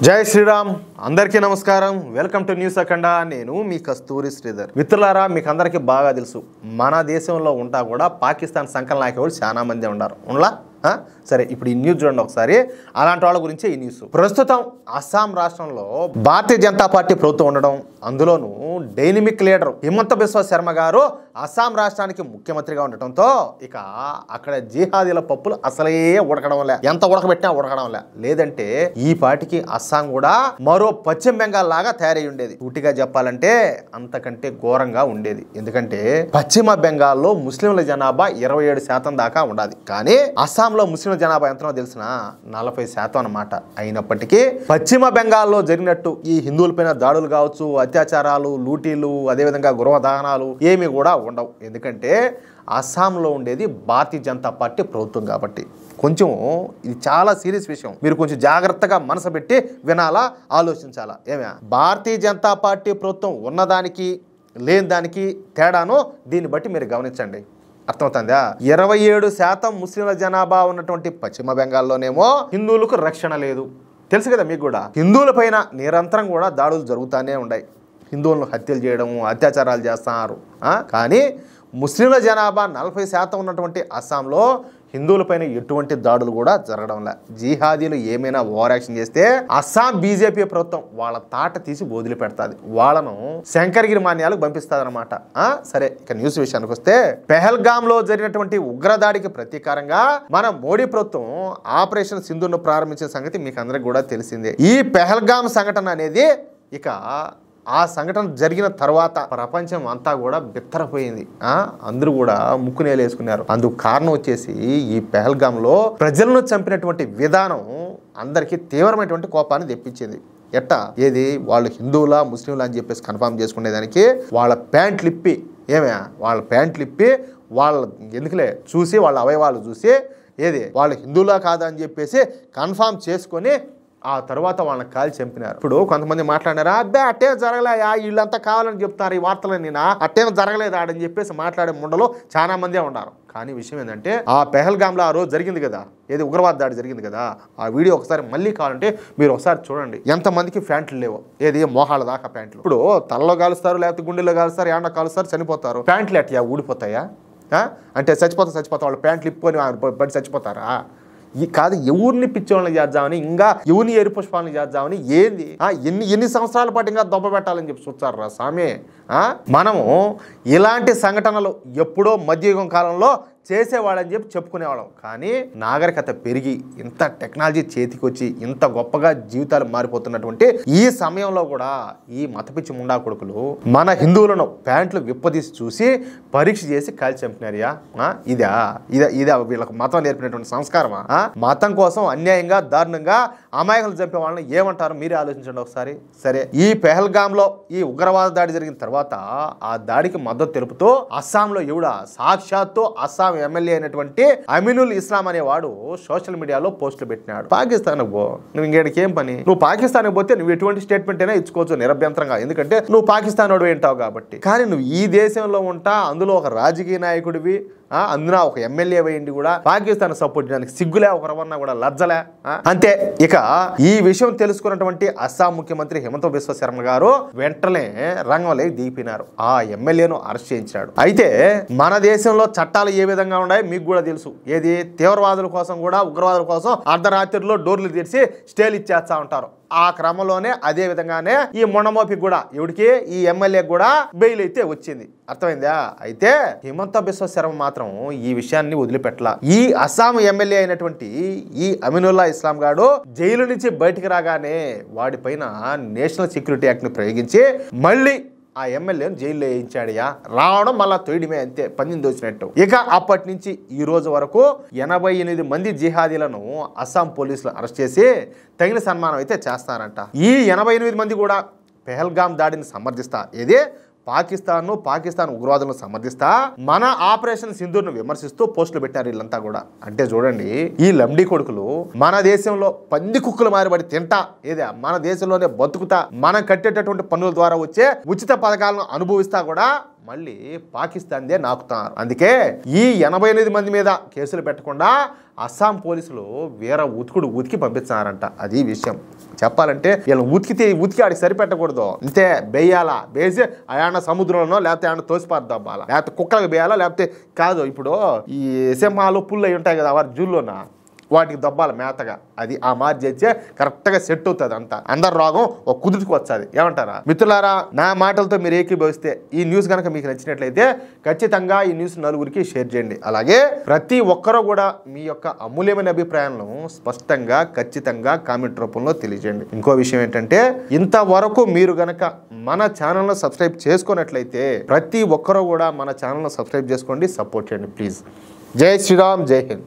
జై శ్రీరామ్ అందరికీ నమస్కారం వెల్కమ్ టు న్యూస్ అఖండ నేను మీ కస్తూరి శ్రీధర్ మిత్రులారా మీకు అందరికీ బాగా తెలుసు మన దేశంలో ఉంటా కూడా పాకిస్తాన్ సంకలన నాయకులు చాలా మంది ఉన్నారు ఉండలా సరే ఇప్పుడు ఈ న్యూస్ చూడండి ఒకసారి అలాంటి వాళ్ళ గురించి ఈ న్యూస్ ప్రస్తుతం అస్సాం రాష్ట్రంలో భారతీయ జనతా పార్టీ ప్రభుత్వం ఉండడం అందులోనూ డైనమిక్ లీడర్ హిమంత బిశ్వ శర్మ గారు అస్సాం రాష్ట్రానికి ముఖ్యమంత్రిగా ఉండటంతో ఇక అక్కడ జిహాదీల పప్పులు అసలే ఉడకడం లే ఎంత ఉడకబెట్టినా ఉడకడం లేదంటే ఈ పార్టీకి అస్సాం కూడా మరో పశ్చిమ బెంగాల్ లాగా తయారై ఉండేది పూర్తిగా చెప్పాలంటే అంతకంటే ఘోరంగా ఉండేది ఎందుకంటే పశ్చిమ బెంగాల్లో ముస్లింల జనాభా 27% దాకా ఉండాలి కానీ అస్సాంలో ముస్లింల జనాభా ఎంతనో తెలిసిన 40% అన్నమాట అయినప్పటికీ పశ్చిమ బెంగాల్లో జరిగినట్టు ఈ హిందువులపైన దాడులు కావచ్చు అత్యాచారాలు లూటీలు అదేవిధంగా గృహ దహనాలు ఏమీ కూడా ఉండవు ఎందుకంటే అస్సాంలో ఉండేది భారతీయ జనతా పార్టీ ప్రభుత్వం కాబట్టి కొంచెం ఇది చాలా సీరియస్ విషయం మీరు కొంచెం జాగ్రత్తగా మనసు పెట్టి వినాలా ఆలోచించాలా ఏమే భారతీయ జనతా పార్టీ ప్రభుత్వం ఉన్నదానికి లేని దానికి తేడాను దీన్ని బట్టి మీరు గమనించండి అర్థమవుతుందా 27% ముస్లింల జనాభా ఉన్నటువంటి పశ్చిమ బెంగాల్లోనేమో హిందువులకు రక్షణ లేదు తెలుసు కదా మీకు కూడా హిందువుల పైన నిరంతరం కూడా దాడులు జరుగుతూనే ఉన్నాయి హిందువులను హత్యలు చేయడం అత్యాచారాలు చేస్తున్నారు కానీ ముస్లింల జనాభా 40% ఉన్నటువంటి అస్సాంలో హిందువులపైన ఎటువంటి దాడులు కూడా జరగడం లే జిహాదీలు ఏమైనా ఓవర్ యాక్షన్ చేస్తే అస్సాం బీజేపీ ప్రభుత్వం వాళ్ళ తాట తీసి వదిలి పెడతాది వాళ్ళను శంకరగిరి మాన్యాలకు పంపిస్తుంది అనమాట సరే ఇక న్యూస్ విషయానికి వస్తే పెహల్గామ్ లో జరిగినటువంటి ఉగ్రదాడికి ప్రతీకారంగా మన మోడీ ప్రభుత్వం ఆపరేషన్ సింధూర్ను ప్రారంభించిన సంగతి మీకు అందరికి కూడా తెలిసిందే ఈ పెహల్గామ్ సంఘటన అనేది ఇక ఆ సంఘటన జరిగిన తర్వాత ప్రపంచం అంతా కూడా బిత్తరపోయింది అందరూ కూడా ముక్కునేలు వేసుకున్నారు అందుకు కారణం వచ్చేసి ఈ పెహల్గామ్లో ప్రజలను చంపినటువంటి విధానం అందరికీ తీవ్రమైనటువంటి కోపాన్ని తెప్పించింది ఎట్టా ఏది వాళ్ళు హిందువులా ముస్లింలా అని చెప్పేసి కన్ఫర్మ్ చేసుకునేదానికి వాళ్ళ ప్యాంట్లు ఇప్పి వాళ్ళ ప్యాంట్లు ఇప్పి వాళ్ళ ఎందుకులే చూసి వాళ్ళ అవయవాలు చూసి ఏది వాళ్ళు హిందువులా కాదా అని చెప్పేసి కన్ఫర్మ్ చేసుకొని ఆ తర్వాత వాళ్ళని కాల్చి చంపినారు ఇప్పుడు కొంతమంది మాట్లాడారా అబ్బే అట్టే జరగలేయా వీళ్ళంతా కావాలని చెప్తారు ఈ వార్తలు నేను అట్టేం జరగలేదు ఆడని చెప్పేసి మాట్లాడే ముండలో చాలా మందే ఉన్నారు కానీ విషయం ఏంటంటే ఆ పెహల్గామ్లో ఆ రోజు జరిగింది కదా ఏది ఉగ్రవాద దాడి జరిగింది కదా ఆ వీడియో ఒకసారి మళ్ళీ కావాలంటే మీరు ఒకసారి చూడండి ఎంతమందికి ప్యాంట్లు లేవు ఏది మోహాల దాకా ప్యాంట్లు ఇప్పుడు తలలో కాలుస్తారు లేకపోతే గుండెల్లో కాలుస్తారు ఏమన్నా కాలుస్తారు చనిపోతారు ప్యాంట్లు ఎట్లా ఊడిపోతాయా అంటే చచ్చిపోతా వాళ్ళు ప్యాంట్లు ఇప్పుకొని పడి చచ్చిపోతారా ఈ కాదు ఎవరిని పిచ్చోళ్ళని చేద్దామని ఇంకా ఎవరిని ఎరు పుష్పాలను చేద్దామని ఏంది ఎన్ని సంవత్సరాల పాటు ఇంకా దొబ్బ పెట్టాలని చెప్పి చూస్తారు రా స్వామి మనము ఇలాంటి సంఘటనలు ఎప్పుడో మధ్యయుగం కాలంలో చేసేవాడని చెప్పి చెప్పుకునేవాళ్ళం కానీ నాగరికత పెరిగి ఇంత టెక్నాలజీ చేతికి వచ్చి ఇంత గొప్పగా జీవితాలు మారిపోతున్నటువంటి ఈ సమయంలో కూడా ఈ మతపిచ్చి ముండా కొడుకులు మన హిందువులను ప్యాంట్లు విప్పదీసి చూసి పరీక్ష చేసి కాల్చి చంపినారియా ఇదా వీళ్ళకు మతం నేర్పినటువంటి సంస్కారమా మతం కోసం అన్యాయంగా దారుణంగా అమాయకులు చంపే వాళ్ళని ఏమంటారు మీరే ఆలోచించండి ఒకసారి సరే ఈ పెహల్గామ్ లో ఈ ఉగ్రవాద దాడి జరిగిన తర్వాత ఆ దాడికి మద్దతు తెలుపుతూ అస్సాంలో సాక్షాత్తు అస్సాం ఎమ్మెల్యే అయినటువంటి అమినుల్ ఇస్లాం అనేవాడు సోషల్ మీడియాలో పోస్టులు పెట్టినాడు పాకిస్తాన్ పో నువ్వు ఇంకేడికి ఏం పని నువ్వు పాకిస్తాన్ పోతే నువ్వు ఎటువంటి స్టేట్మెంట్ అయినా ఇచ్చుకోవచ్చు నిరభ్యంతరంగా ఎందుకంటే నువ్వు పాకిస్తాన్ వాడు ఏంటావు కాబట్టి కానీ నువ్వు ఈ దేశంలో ఉంటా అందులో ఒక రాజకీయ నాయకుడివి అందున ఒక ఎమ్మెల్యే అయ్యింది కూడా పాకిస్తాన్ సపోర్ట్ చేయడానికి సిగ్గులే ఒకరవన్నా కూడా లజ్జలే అంతే ఇక ఈ విషయం తెలుసుకున్నటువంటి అస్సాం ముఖ్యమంత్రి హిమంత బిశ్వ శర్మ గారు వెంటనే రంగంలోకి దిగిపోయినారు ఆ ఎమ్మెల్యేను అరెస్ట్ చేయించాడు అయితే మన దేశంలో చట్టాలు ఏ విధంగా ఉన్నాయో మీకు కూడా తెలుసు ఏది తీవ్రవాదుల కోసం కూడా ఉగ్రవాదుల కోసం అర్ధరాత్రిలో డోర్లు తెరిచి స్టేలు ఇచ్చేస్తా ఉంటారు ఆ క్రమంలోనే అదే విధంగానే ఈ మొండమోపి కూడా ఎవడికి ఈ ఎమ్మెల్యే కూడా బెయిల్ అయితే వచ్చింది అర్థమైందా అయితే హిమంత బిశ్వ శర్మ మాత్రం ఈ విషయాన్ని వదిలిపెట్టలా ఈ అస్సాం ఎమ్మెల్యే అయినటువంటి ఈ అమినుల్లా ఇస్లాం గాడు జైలు నుంచి బయటికి రాగానే వాడిపైన నేషనల్ సెక్యూరిటీ యాక్ట్ ని ప్రయోగించి మళ్ళీ ఆ ఎమ్మెల్యేను జైల్లో వేయించాడయా రావడం మళ్ళా తొయ్యడమే అంతే పందిని దోచినట్టు ఇక అప్పటి నుంచి ఈ రోజు వరకు 88 మంది జిహాదీలను అస్సాం పోలీసులు అరెస్ట్ చేసి తగిన సన్మానం అయితే చేస్తారంట ఈ 88 మంది కూడా పెహల్గామ్ దాడిని సమర్థిస్తా ఏది పాకిస్తాన్ ఉగ్రవాదులను సమర్థిస్తా మన ఆపరేషన్ సింధూర్ను విమర్శిస్తూ పోస్టులు పెట్టారు వీళ్ళంతా కూడా అంటే చూడండి ఈ లంబడి కొడుకులు మన దేశంలో పంది కుక్కలు మారిబడి తింటా మన దేశంలోనే బతుకుతా మనం కట్టేటటువంటి పన్నుల ద్వారా వచ్చే ఉచిత పథకాలను అనుభవిస్తా కూడా మళ్ళీ పాకిస్తాన్దే నాకుతున్నారు. అందుకే ఈ 88 మంది మీద కేసులు పెట్టకుండా అస్సాం పోలీసులు వీర ఉతికి పంపిస్తున్నారంట. అది విషయం. చెప్పాలంటే వీళ్ళు ఉతికి ఆడికి సరిపెట్టకూడదు, అంతే బెయ్యాలా, వేసి ఆయన సముద్రంలో లేకపోతే ఆయన తోసిపార్దబ్బాలా, లేకపోతే కుక్కలకు బేయాలా, లేకపోతే కాదు ఇప్పుడు ఈ సింహాలు పుల్లు అవి ఉంటాయి కదా వారి జూల్లోన వాటికి దబ్బాలి మేతగా. అది ఆ మార్చి చేస్తే కరెక్ట్గా సెట్ అవుతుంది. అంతా అందరు రోగం ఒక కుదుటికి వచ్చేది. ఏమంటారా మిత్రులారా? నా మాటలతో మీరు ఏకీభవిస్తే ఈ న్యూస్ కనుక మీకు నచ్చినట్లయితే ఖచ్చితంగా ఈ న్యూస్ నలుగురికి షేర్ చేయండి. అలాగే ప్రతి ఒక్కరూ కూడా మీ యొక్క అమూల్యమైన అభిప్రాయాలను స్పష్టంగా ఖచ్చితంగా కామెంట్ రూపంలో తెలియజేయండి. ఇంకో విషయం ఏంటంటే, ఇంతవరకు మీరు గనక మన ఛానల్ను సబ్స్క్రైబ్ చేసుకున్నట్లయితే ప్రతి ఒక్కరూ కూడా మన ఛానల్ను సబ్స్క్రైబ్ చేసుకోండి, సపోర్ట్ చేయండి ప్లీజ్. జై శ్రీరామ్, జై హింద్.